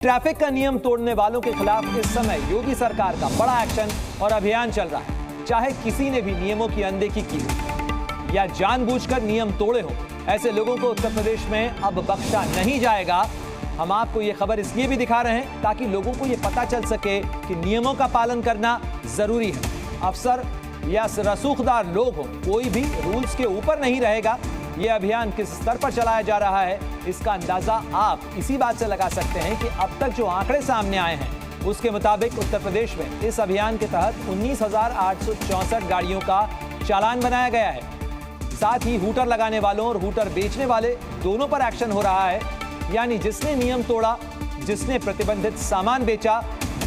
Traffic का नियम तोड़ने वालों के खिलाफ इस समय योगी सरकार का बड़ा एक्शन और अभियान चल रहा है। चाहे किसी ने भी नियमों की अनदेखी की हो या जानबूझकर नियम तोड़े हो, ऐसे लोगों को उत्तर प्रदेश में अब बख्शा नहीं जाएगा। हम आपको ये खबर इसलिए भी दिखा रहे हैं ताकि लोगों को ये पता चल सके कि नियमों का पालन करना जरूरी है। अफसर या रसूखदार लोग हो, कोई भी रूल्स के ऊपर नहीं रहेगा। ये अभियान किस स्तर पर चलाया जा रहा है, इसका अंदाजा आप इसी बात से लगा सकते हैं कि अब तक जो आंकड़े सामने आए हैं उसके मुताबिक उत्तर प्रदेश में इस अभियान के तहत 19,864 गाड़ियों का चालान बनाया गया है। साथ ही हूटर लगाने वालों और हूटर बेचने वाले दोनों पर एक्शन हो रहा है, यानी जिसने नियम तोड़ा, जिसने प्रतिबंधित सामान बेचा,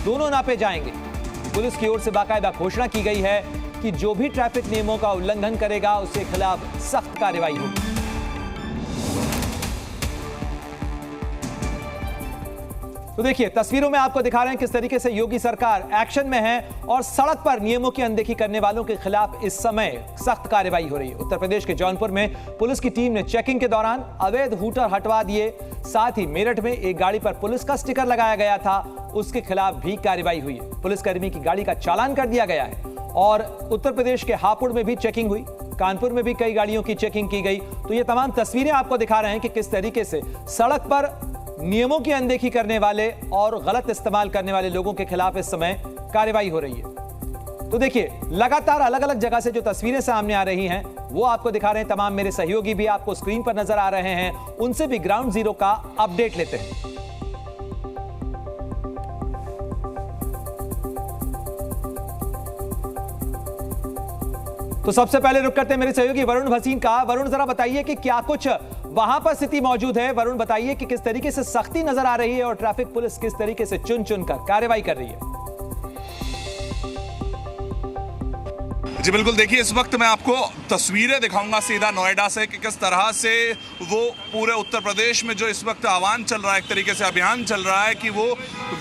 दोनों नापे जाएंगे। पुलिस की ओर से बाकायदा घोषणा की गई है कि जो भी ट्रैफिक नियमों का उल्लंघन करेगा उसके खिलाफ सख्त कार्रवाई होगी। तो देखिए, तस्वीरों में आपको दिखा रहे हैं किस तरीके से योगी सरकार एक्शन में है और सड़क पर नियमों की अनदेखी करने वालों के खिलाफ इस समय सख्त कार्रवाई हो रही है। उत्तर प्रदेश के जौनपुर में पुलिस की टीम ने चेकिंग के दौरान अवैध हूटर हटवा दिए। साथ ही मेरठ में एक गाड़ी पर पुलिस का स्टिकर लगाया गया था, उसके खिलाफ भी कार्रवाई हुई है। पुलिसकर्मी की गाड़ी का चालान कर दिया गया है। और उत्तर प्रदेश के हापुड़ में भी चेकिंग हुई, कानपुर में भी कई गाड़ियों की चेकिंग की गई। तो ये तमाम तस्वीरें आपको दिखा रहे हैं कि किस तरीके से सड़क पर नियमों की अनदेखी करने वाले और गलत इस्तेमाल करने वाले लोगों के खिलाफ इस समय कार्रवाई हो रही है। तो देखिए, लगातार अलग अलग जगह से जो तस्वीरें सामने आ रही हैं वो आपको दिखा रहे हैं। तमाम मेरे सहयोगी भी आपको स्क्रीन पर नजर आ रहे हैं, उनसे भी ग्राउंड जीरो का अपडेट लेते हैं। तो सबसे पहले रुक करते हैं मेरे सहयोगी वरुण भसीन का। वरुण, जरा बताइए कि क्या कुछ वहां पर स्थिति मौजूद है। वरुण, बताइए कि किस तरीके से सख्ती नजर आ रही है और ट्रैफिक पुलिस किस तरीके से चुन चुनकर कार्रवाई कर रही है। जी बिल्कुल, देखिए इस वक्त मैं आपको तस्वीरें दिखाऊंगा सीधा नोएडा से कि किस तरह से वो पूरे उत्तर प्रदेश में जो इस वक्त आह्वान चल रहा है, एक तरीके से अभियान चल रहा है कि वो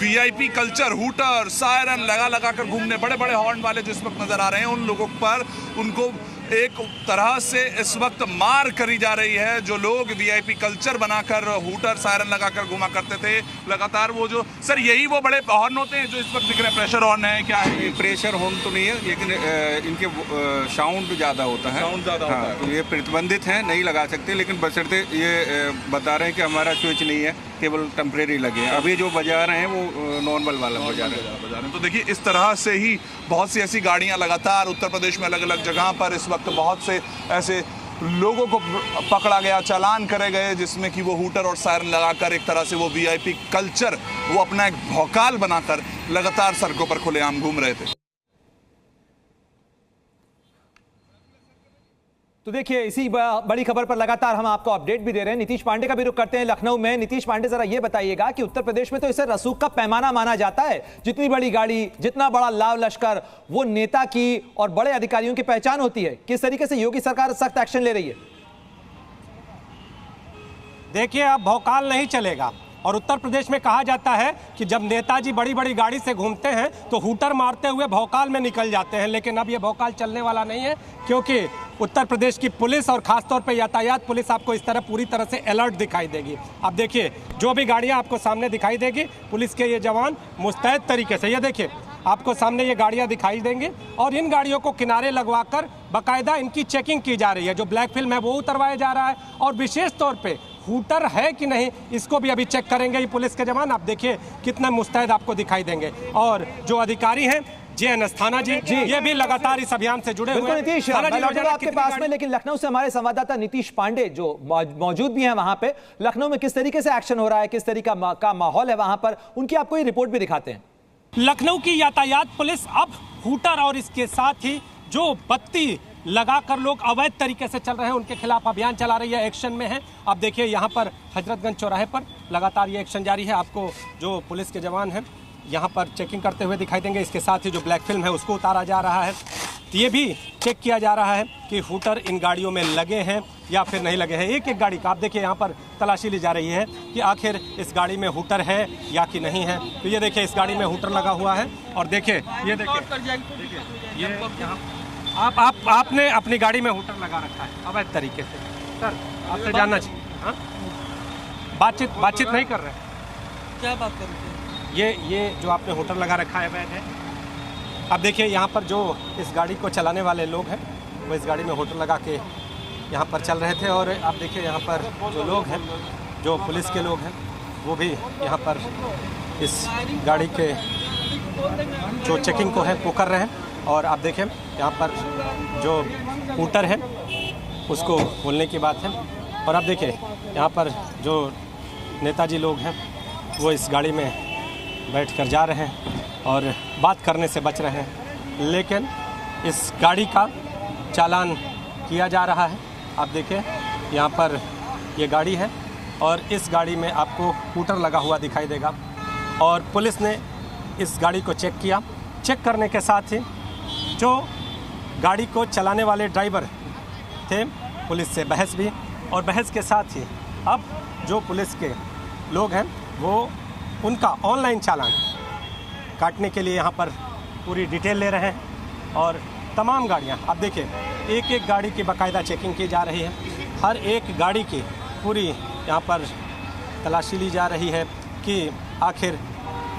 वीआईपी कल्चर, हूटर, सायरन लगा कर घूमने, बड़े बड़े हॉर्न वाले जो इस वक्त नजर आ रहे हैं, उन लोगों पर उनको एक तरह से इस वक्त मार करी जा रही है। जो लोग वीआईपी कल्चर बनाकर हूटर सायरन लगाकर घुमा करते थे लगातार, वो जो सर यही वो बड़े हॉर्न होते हैं जो इस वक्त दिख रहे हैं, प्रेशर हॉर्न है, क्या है? प्रेशर हॉर्न तो नहीं है, लेकिन इनके साउंड ज़्यादा होता है। साउंड ज़्यादा होता है। तो ये प्रतिबंधित हैं, नहीं लगा सकते, लेकिन बशर्ते ये बता रहे हैं कि हमारा स्विच नहीं है, केवल टेम्परेरी लगे। अभी जो बजा रहे हैं वो नॉर्मल वाला बजा रहे हैं। तो देखिए इस तरह से ही बहुत सी ऐसी गाड़ियां लगातार उत्तर प्रदेश में अलग अलग जगह पर इस वक्त बहुत से ऐसे लोगों को पकड़ा गया, चालान करे गए, जिसमें कि वो हूटर और सायरन लगाकर एक तरह से वो वीआईपी कल्चर वो अपना एक भौकाल बनाकर लगातार सड़कों पर खुलेआम घूम रहे थे। तो देखिए, इसी बड़ी खबर पर लगातार हम आपको अपडेट भी दे रहे हैं। नीतीश पांडे का भी रुख करते हैं लखनऊ में। नीतीश पांडे, जरा ये बताइएगा कि उत्तर प्रदेश में तो इसे रसूख का पैमाना माना जाता है। जितनी बड़ी गाड़ी, जितना बड़ा लाव लश्कर, वो नेता की और बड़े अधिकारियों की पहचान होती है। किस तरीके से योगी सरकार सख्त एक्शन ले रही है? देखिए, अब भौकाल नहीं चलेगा। और उत्तर प्रदेश में कहा जाता है कि जब नेताजी बड़ी बड़ी गाड़ी से घूमते हैं तो हूटर मारते हुए भौकाल में निकल जाते हैं, लेकिन अब ये भौकाल चलने वाला नहीं है, क्योंकि उत्तर प्रदेश की पुलिस और खासतौर पे यातायात पुलिस आपको इस तरह पूरी तरह से अलर्ट दिखाई देगी। अब देखिए, जो भी गाड़ियां आपको सामने दिखाई देगी, पुलिस के ये जवान मुस्तैद तरीके से, ये देखिए आपको सामने ये गाड़ियां दिखाई देंगी और इन गाड़ियों को किनारे लगवाकर बाकायदा इनकी चेकिंग की जा रही है। जो ब्लैक फिल्म है वो उतरवाया जा रहा है और विशेष तौर पे हूटर है कि नहीं इसको भी अभी चेक करेंगे ये पुलिस के जवान। आप देखिए कितना मुस्तैद आपको दिखाई देंगे। और जो अधिकारी हैं JN अस्थाना जी, ये भी लगातार इस अभियान से जुड़े हुए हैं। नीतीश, आपके पास में, लेकिन लखनऊ से हमारे संवाददाता नीतीश पांडे जो मौजूद भी हैं वहां पे, लखनऊ में किस तरीके से एक्शन हो रहा है, किस तरीके का माहौल है वहां पर, उनकी आपको ये रिपोर्ट भी दिखाते हैं। लखनऊ की यातायात पुलिस अब हूटर और इसके साथ ही जो बत्ती लगाकर लोग अवैध तरीके से चल रहे हैं उनके खिलाफ अभियान चला रही है, एक्शन में है। अब देखिए यहाँ पर हजरतगंज चौराहे पर लगातार ये एक्शन जारी है। आपको जो पुलिस के जवान हैं यहाँ पर चेकिंग करते हुए दिखाई देंगे। इसके साथ ही जो ब्लैक फिल्म है उसको उतारा जा रहा है। तो ये भी चेक किया जा रहा है कि हूटर इन गाड़ियों में लगे हैं या फिर नहीं लगे हैं। एक एक गाड़ी का आप देखिए यहाँ पर तलाशी ली जा रही है कि आखिर इस गाड़ी में हूटर है या कि नहीं है। तो ये देखिए इस गाड़ी में हूटर लगा हुआ है और देखिए ये देखिए ये आपने अपनी गाड़ी में हूटर लगा रखा है अवैध तरीके से। सर आपसे जानना चाहिए, हाँ? बातचीत नहीं कर रहे हैं। क्या बात कर रहे हैं? ये जो आपने होटल लगा रखा है वैध है। अब देखिए यहाँ पर जो इस गाड़ी को चलाने वाले लोग हैं वो इस गाड़ी में होटल लगा के यहाँ पर चल रहे थे। और आप देखिए यहाँ पर जो लोग हैं, जो पुलिस के लोग हैं, वो भी यहाँ पर इस गाड़ी के जो चेकिंग को है वो कर रहे हैं। और आप देखें यहाँ पर जो हूटर है उसको बोलने की बात है। और आप देखिए यहाँ पर जो नेताजी लोग हैं वो इस गाड़ी में बैठकर जा रहे हैं और बात करने से बच रहे हैं, लेकिन इस गाड़ी का चालान किया जा रहा है। आप देखिए यहाँ पर ये गाड़ी है और इस गाड़ी में आपको हूटर लगा हुआ दिखाई देगा। और पुलिस ने इस गाड़ी को चेक किया। चेक करने के साथ ही जो गाड़ी को चलाने वाले ड्राइवर थे, पुलिस से बहस भी, और बहस के साथ ही अब जो पुलिस के लोग हैं वो उनका ऑनलाइन चालान काटने के लिए यहाँ पर पूरी डिटेल ले रहे हैं। और तमाम गाड़ियाँ, आप देखिए एक एक गाड़ी की बाकायदा चेकिंग की जा रही है। हर एक गाड़ी की पूरी यहाँ पर तलाशी ली जा रही है कि आखिर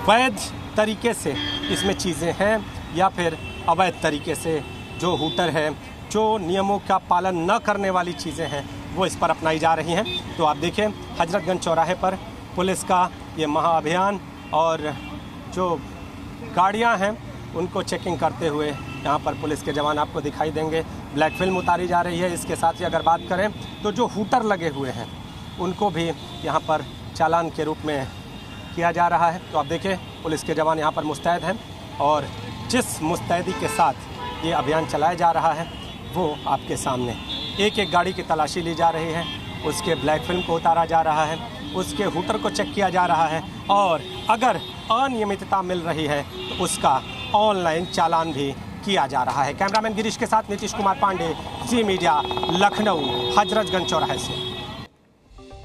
वैध तरीके से इसमें चीज़ें हैं या फिर अवैध तरीके से जो हूटर है, जो नियमों का पालन न करने वाली चीज़ें हैं वो इस पर अपनाई जा रही हैं। तो आप देखें हजरतगंज चौराहे पर पुलिस का ये महाअभियान और जो गाड़ियां हैं उनको चेकिंग करते हुए यहाँ पर पुलिस के जवान आपको दिखाई देंगे। ब्लैक फिल्म उतारी जा रही है। इसके साथ ही अगर बात करें तो जो हूटर लगे हुए हैं उनको भी यहाँ पर चालान के रूप में किया जा रहा है। तो आप देखें पुलिस के जवान यहाँ पर मुस्तैद हैं और जिस मुस्तैदी के साथ ये अभियान चलाया जा रहा है वो आपके सामने एक एक गाड़ी की तलाशी ली जा रही है, उसके ब्लैक फिल्म को उतारा जा रहा है, उसके हूटर को चेक किया जा रहा है और अगर अनियमितता मिल रही है तो उसका ऑनलाइन चालान भी किया जा रहा है। कैमरामैन गिरीश के साथ नीतीश कुमार पांडे, जी मीडिया, लखनऊ, हजरतगंज चौराहे से।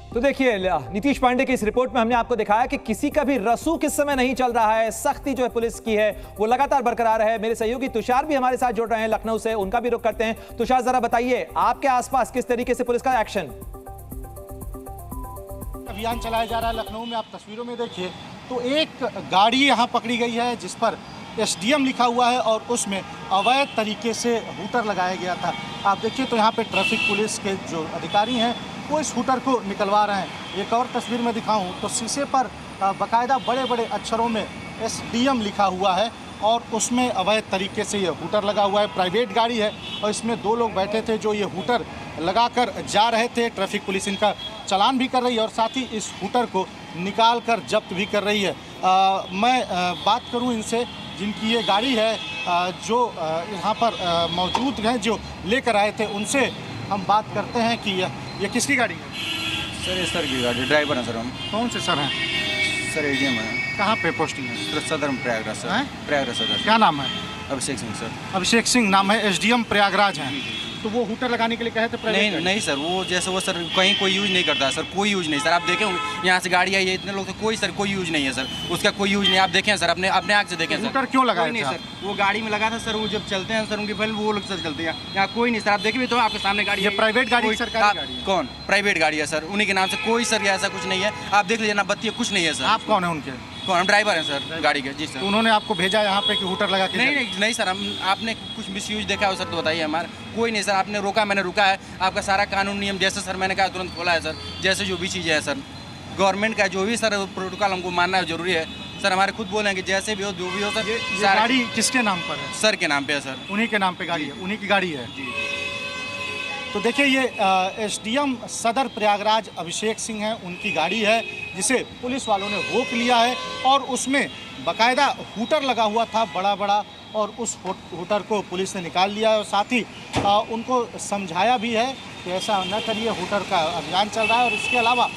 तो देखिए नीतीश पांडे की इस रिपोर्ट में हमने आपको दिखाया कि किसी का भी रसूख किस समय नहीं चल रहा है। सख्ती जो है पुलिस की है वो लगातार बरकरार है। मेरे सहयोगी तुषार भी हमारे साथ जुड़ रहे हैं लखनऊ से, उनका भी रुख करते हैं। तुषार जरा बताइए आपके आसपास किस तरीके से पुलिस का एक्शन अभियान चलाया जा रहा है लखनऊ में। आप तस्वीरों में देखिए तो एक गाड़ी यहाँ पकड़ी गई है जिस पर SDM लिखा हुआ है और उसमें अवैध तरीके से हूटर लगाया गया था। आप देखिए तो यहाँ पे ट्रैफिक पुलिस के जो अधिकारी हैं वो इस हूटर को निकलवा रहे हैं। एक और तस्वीर में दिखाऊं तो शीशे पर बाकायदा बड़े बड़े अक्षरों में SDM लिखा हुआ है और उसमें अवैध तरीके से ये हूटर लगा हुआ है। प्राइवेट गाड़ी है और इसमें 2 लोग बैठे थे जो ये हूटर लगाकर जा रहे थे। ट्रैफिक पुलिस इनका चालान भी कर रही है और साथ ही इस हूटर को निकाल कर जब्त भी कर रही है। मैं बात करूं इनसे जिनकी ये गाड़ी है, जो यहाँ पर मौजूद हैं, जो लेकर आए थे, उनसे हम बात करते हैं कि ये किसकी गाड़ी है? सर ये सर की गाड़ी, ड्राइवर हैं सर हम। कौन से सर हैं? सर ADM है। कहाँ पे पोस्टिंग है? सदर में प्रयागराज सर। प्रयागराज सदर। क्या नाम है? अभिषेक सिंह सर। अभिषेक सिंह नाम है, SDM प्रयागराज हैं। तो वो हूटर लगाने के लिए कहे थे? नहीं सर, वो जैसे वो सर कहीं कोई यूज नहीं करता है सर, कोई यूज नहीं सर। आप देखें यहाँ से गाड़ी आई है, इतने लोग तो कोई सर कोई यूज नहीं है सर, उसका कोई यूज नहीं। आप देखें सर, अपने आँख से देखें सर। हूटर क्यों लगाए थे? सर वो गाड़ी में लगा था सर, वो जब चलते हैं सर उनकी पहले वो लोग सर चलते हैं, यहाँ कोई नहीं सर। आप देखिए तो आपके सामने गाड़ी है। प्राइवेट गाड़ी, सरकारी गाड़ी है? कौन? प्राइवेट गाड़ी है सर, उन्हीं के नाम से। कोई सर ऐसा कुछ नहीं है, आप देख लीजिए ना, बत्ती कुछ नहीं है सर। आप कौन है उनके? कौन? हम ड्राइवर हैं सर गाड़ी के। जी सर। तो उन्होंने आपको भेजा यहाँ पे कि हूटर लगा के? नहीं सर, हम आपने कुछ मिसयूज देखा हो सर तो बताइए। हमारा कोई नहीं सर, आपने रोका, मैंने रुका है। आपका सारा कानून नियम जैसे सर मैंने कहा तुरंत खोला है सर, जैसे जो भी चीज़ें हैं सर, गवर्नमेंट का जो भी सर प्रोटोकॉल हमको मानना जरूरी है सर। हमारे खुद बोले कि जैसे भी हो जो भी हो सर। ये गाड़ी किसके नाम पर है? सर के नाम पे है सर। उन्हीं के नाम पे गाड़ी है? उन्हीं की गाड़ी है जी। तो देखिए ये SDM सदर प्रयागराज अभिषेक सिंह हैं, उनकी गाड़ी है जिसे पुलिस वालों ने रोक लिया है और उसमें बाकायदा हूटर लगा हुआ था बड़ा बड़ा, और उस हूटर को पुलिस ने निकाल लिया है और साथ ही उनको समझाया भी है कि ऐसा न करिए, हूटर का अभियान चल रहा है। और इसके अलावा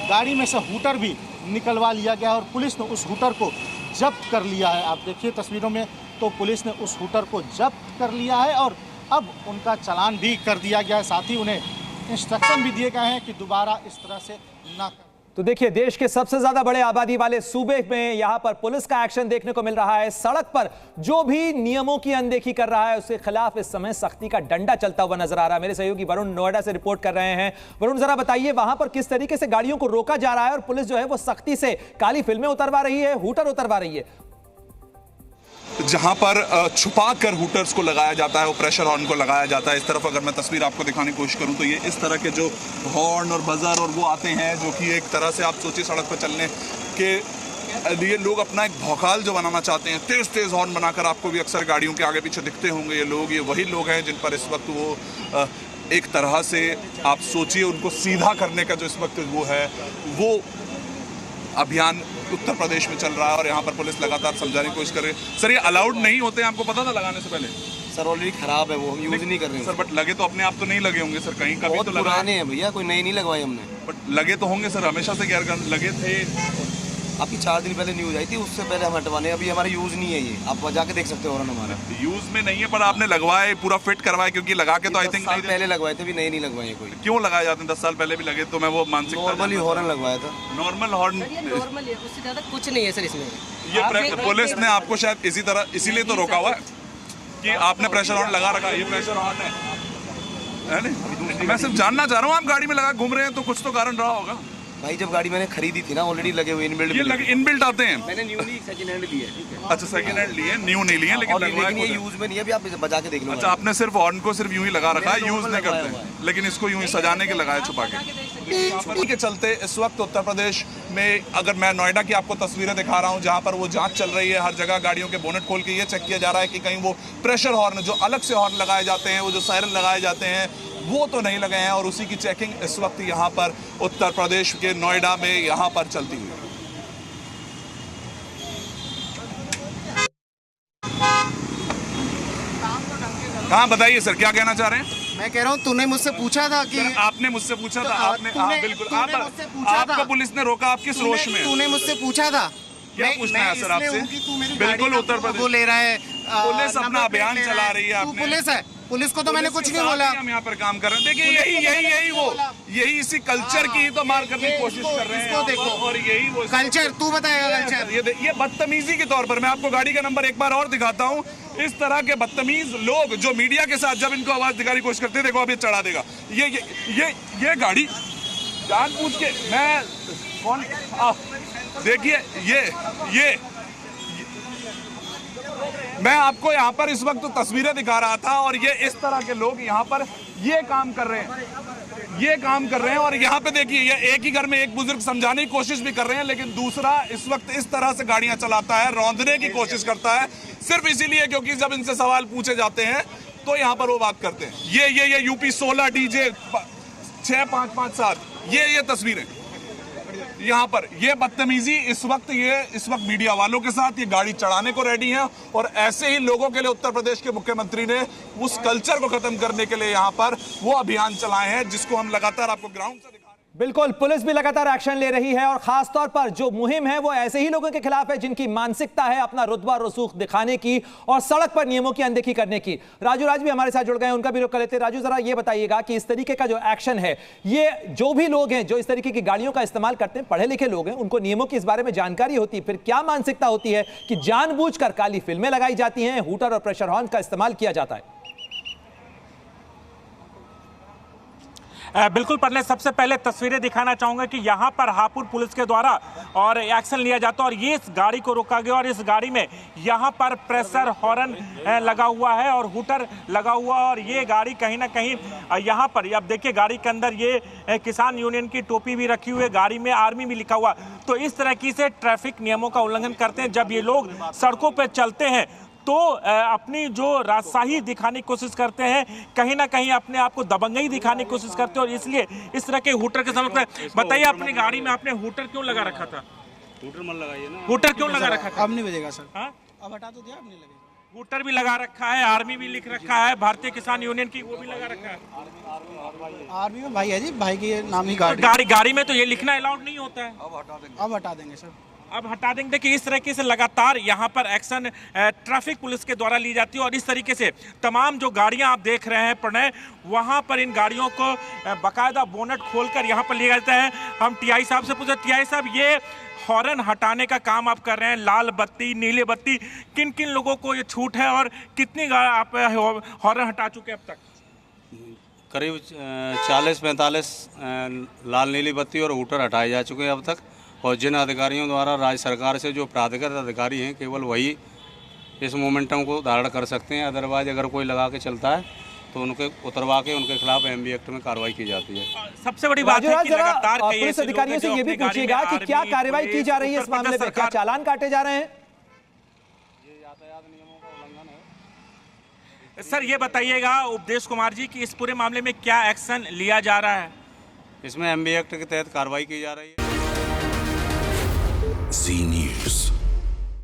गाड़ी में से हूटर भी निकलवा लिया गया और पुलिस ने उस हूटर को जब्त कर लिया है। आप देखिए तस्वीरों में तो पुलिस ने उस हूटर को जब्त कर लिया है और अब उनका चालान भी कर दिया गया है। साथ ही उन्हें इंस्ट्रक्शन भी दिए गए हैं कि दोबारा इस तरह से ना। तो देखिए, देश के सबसे ज्यादा बड़े आबादी वाले सूबे में यहां पर पुलिस का एक्शन देखने को मिल रहा है। सड़क पर जो भी नियमों की अनदेखी कर रहा है उसके खिलाफ इस समय सख्ती का डंडा चलता हुआ नजर आ रहा है। मेरे सहयोगी वरुण नोएडा से रिपोर्ट कर रहे हैं। वरुण, जरा बताइए वहां पर किस तरीके से गाड़ियों को रोका जा रहा है और पुलिस जो है वो सख्ती से काली फिल्में उतरवा रही है, हूटर उतरवा रही है। जहां पर छुपा कर हूटर्स को लगाया जाता है, वो प्रेशर हॉर्न को लगाया जाता है। इस तरफ अगर मैं तस्वीर आपको दिखाने की कोशिश करूं तो ये इस तरह के जो हॉर्न और बजर और वो आते हैं, जो कि एक तरह से आप सोचिए सड़क पर चलने के लिए लोग अपना एक भौकाल जो बनाना चाहते हैं। तेज तेज हॉर्न बनाकर आपको भी अक्सर गाड़ियों के आगे पीछे दिखते होंगे ये लोग। ये वही लोग हैं जिन पर इस वक्त वो एक तरह से आप सोचिए उनको सीधा करने का जो इस वक्त वो है, वो अभियान उत्तर प्रदेश में चल रहा है और यहाँ पर पुलिस लगातार समझाने की कोशिश कर रही है। सर, ये अलाउड नहीं होते हैं, आपको पता था लगाने से पहले? सर ऑलरेडी खराब है, वो हम यूज नहीं कर रहे हैं सर। बट लगे तो अपने आप तो नहीं लगे होंगे सर, कहीं कभी बहुत तो लगा पुराने हैं भैया, कोई नई नहीं लगवाई हमने। बट लगे तो होंगे सर, हमेशा से गैर लगे थे। आपकी 4 दिन पहले न्यूज आई थी, उससे पहले हम हटवाने, अभी हमारा यूज नहीं है ये, आप जाके देख सकते हो। और हमारा यूज में नहीं है पर आपने लगवाए, पूरा फिट करवाए, क्योंकि लगा के तो आई थिंक पहले लगवाए थे, भी नए नहीं लगवाए कोई। क्यों लगाए जाते हैं? 10 साल पहले भी लगे तो मैं वो मानसिक नॉर्मली हॉर्न लगवाया था। नॉर्मल हॉर्न, नॉर्मल है, उससे ज्यादा कुछ नहीं है सर इसमें। ये पुलिस ने आपको शायद इसी तरह इसीलिए तो रोका हुआ है कि आपने प्रेशर हॉर्न लगा रखा। ये प्रेशर हॉर्न है नहीं? मैं सिर्फ जानना चाह रहा हूँ, आप गाड़ी में लगा घूम रहे हैं तो कुछ तो कारण रहा होगा। भाई जब गाड़ी मैंने खरीदी थी ना, ऑलरेडी लगे हुए इनबिल्ट, ये लगे इनबिल्ट आते हैं। मैंने न्यू नहीं सेकंड हैंड लिए, ठीक है। अच्छा, सेकंड हैंड लिए, न्यू नहीं लिए, लेकिन ये यूज में नहीं है, अभी आप बजा के देख लो। अच्छा, आपने सिर्फ हॉर्न को सिर्फ यूं ही लगा रखा है, यूज नहीं करते, लेकिन इसको यूं ही सजाने के लगाया छुपा के चलते इस वक्त उत्तर प्रदेश में, अगर मैं नोएडा की आपको तस्वीरें दिखा रहा हूं जहां पर वो जांच चल रही है, हर जगह गाड़ियों के बोनेट खोल के ये चेक किया जा रहा है कि कहीं वो प्रेशर हॉर्न जो अलग से हॉर्न लगाए जाते हैं, वो जो सायरन लगाए जाते हैं, वो तो नहीं लगे हैं। और उसी की चेकिंग इस वक्त यहाँ पर उत्तर प्रदेश के नोएडा में यहाँ पर चलती हुई। हाँ बताइए सर, क्या कहना चाह रहे हैं? मैं कह रहा हूँ तूने मुझसे पूछा था कि आपने मुझसे पूछा था, आपने हाँ बिल्कुल, आपको पुलिस ने रोका, आप किस रोष में? तूने मुझसे पूछा था क्या पूछना है सर आपसे? बिल्कुल, उत्तर प्रदेश ले रहा है, पुलिस अपना अभियान चला रही है। तू पुलिस है, पुलिस को तो मैंने कुछ नहीं बोला। हम यहाँ पर काम कर रहे हैं। देखिए यही इसी कल्चर की ही तो मार करने की कोशिश कर रहे हैं। इसको देखो, और यही वो कल्चर तू बताएगा। कल्चर ये बदतमीजी के तौर पर मैं आपको गाड़ी का नंबर एक बार और दिखाता हूँ। इस तरह के बदतमीज लोग जो मीडिया के साथ जब इनको आवाज दिखाने की कोशिश करते हैं, देखो अब ये चढ़ा देगा। ये गाड़ी जानबूझ के, मैं कौन, देखिए ये मैं आपको यहाँ पर इस वक्त तस्वीरें दिखा रहा था और ये इस तरह के लोग यहाँ पर ये काम कर रहे हैं, और यहाँ पे देखिए ये एक ही घर में एक बुजुर्ग समझाने की कोशिश भी कर रहे हैं, लेकिन दूसरा इस वक्त इस तरह से गाड़ियां चलाता है, रौंदने की कोशिश करता है, सिर्फ इसीलिए क्योंकि जब इनसे सवाल पूछे जाते हैं तो यहाँ पर वो बात करते हैं। ये यूपी 16 डीजे 6557 ये तस्वीरें यहाँ पर, ये बदतमीजी इस वक्त मीडिया वालों के साथ ये गाड़ी चढ़ाने को रेडी है। और ऐसे ही लोगों के लिए उत्तर प्रदेश के मुख्यमंत्री ने उस कल्चर को खत्म करने के लिए यहाँ पर वो अभियान चलाए हैं, जिसको हम लगातार आपको ग्राउंड से दिखा रहे हैं। बिल्कुल, पुलिस भी लगातार एक्शन ले रही है और खास तौर पर जो मुहिम है वो ऐसे ही लोगों के खिलाफ है जिनकी मानसिकता है अपना रुतबा रसूख दिखाने की और सड़क पर नियमों की अनदेखी करने की। राजू राज भी हमारे साथ जुड़ गए, उनका भी रुख कर लेते हैं। राजू, जरा ये बताइएगा कि इस तरीके का जो एक्शन है, ये जो भी लोग हैं जो इस तरीके की गाड़ियों का इस्तेमाल करते हैं, पढ़े लिखे लोग हैं, उनको नियमों की इस बारे में जानकारी होती है, फिर क्या मानसिकता होती है कि जानबूझकर काली फिल्में लगाई जाती हैं, हूटर और प्रेशर हॉर्न का इस्तेमाल किया जाता है? बिल्कुल पहले सबसे पहले तस्वीरें दिखाना चाहूंगा कि यहाँ पर हापुड़ पुलिस के द्वारा और एक्शन लिया जाता है और ये इस गाड़ी को रोका गया और इस गाड़ी में यहाँ पर प्रेशर हॉर्न लगा हुआ है और हूटर लगा हुआ, और ये गाड़ी कहीं ना कहीं यहाँ पर अब देखिए गाड़ी के अंदर ये किसान यूनियन की टोपी भी रखी हुई है, गाड़ी में आर्मी भी लिखा हुआ। तो इस तरीके से ट्रैफिक नियमों का उल्लंघन करते हैं। जब ये लोग सड़कों पर चलते हैं तो अपनी जो राजशाही दिखाने की कोशिश करते हैं, कहीं ना कहीं अपने आप को दबंगई दिखाने की कोशिश करते हैं, और इसलिए इस तरह के हूटर के सामने। बताइए, अपनी गाड़ी में आपने हूटर क्यों लगा रखा था? हूटर मत लगाइए ना। हूटर क्यों लगा रखा था? अब नहीं बजेगा सर। हाँ, अब हटा तो दिया, अब नहीं लगेगा। हूटर भी लगा रखा है, आर्मी भी लिख रखा है, भारतीय किसान यूनियन की वो भी लगा रखा है। आर्मी में भाई है जी, भाई की नाम ही गाड़ी में तो ये लिखना अलाउड नहीं होता है। अब हटा देंगे सर। अब हटा देंगे। देखिए इस तरीके से लगातार यहाँ पर एक्शन ट्रैफिक पुलिस के द्वारा ली जाती है और इस तरीके से तमाम जो गाड़ियाँ आप देख रहे हैं प्रणय, वहाँ पर इन गाड़ियों को बाकायदा बोनट खोलकर यहाँ पर लिया जाता है। हम टीआई साहब से पूछे, टीआई साहब ये हॉर्न हटाने का काम आप कर रहे हैं, लाल बत्ती नीले बत्ती, किन किन लोगों को ये छूट है और कितनी आप हॉर्न हटा चुके हैं अब तक? करीब 40-45 लाल नीली बत्ती और हूटर हटाए जा चुके हैं अब तक। और जिन अधिकारियों द्वारा राज्य सरकार से जो प्राधिकृत अधिकारी हैं केवल वही इस मोमेंटम को धारण कर सकते हैं, अदरवाइज अगर कोई लगा के चलता है तो उनके उतरवा के उनके खिलाफ एमबी एक्ट में कार्रवाई की जाती है। सबसे बड़ी बात है कि लगातार पुलिस अधिकारियों से ये भी पूछिएगा कि क्या कार्रवाई की जा रही है इस मामले में, क्या चालान काटे जा रहे हैं? ये यातायात नियमों का उल्लंघन है। सर ये बताइएगा उपदेश कुमार जी कि इस पूरे मामले में क्या एक्शन लिया जा रहा है? इसमें एमबी एक्ट के तहत कार्रवाई की जा रही है।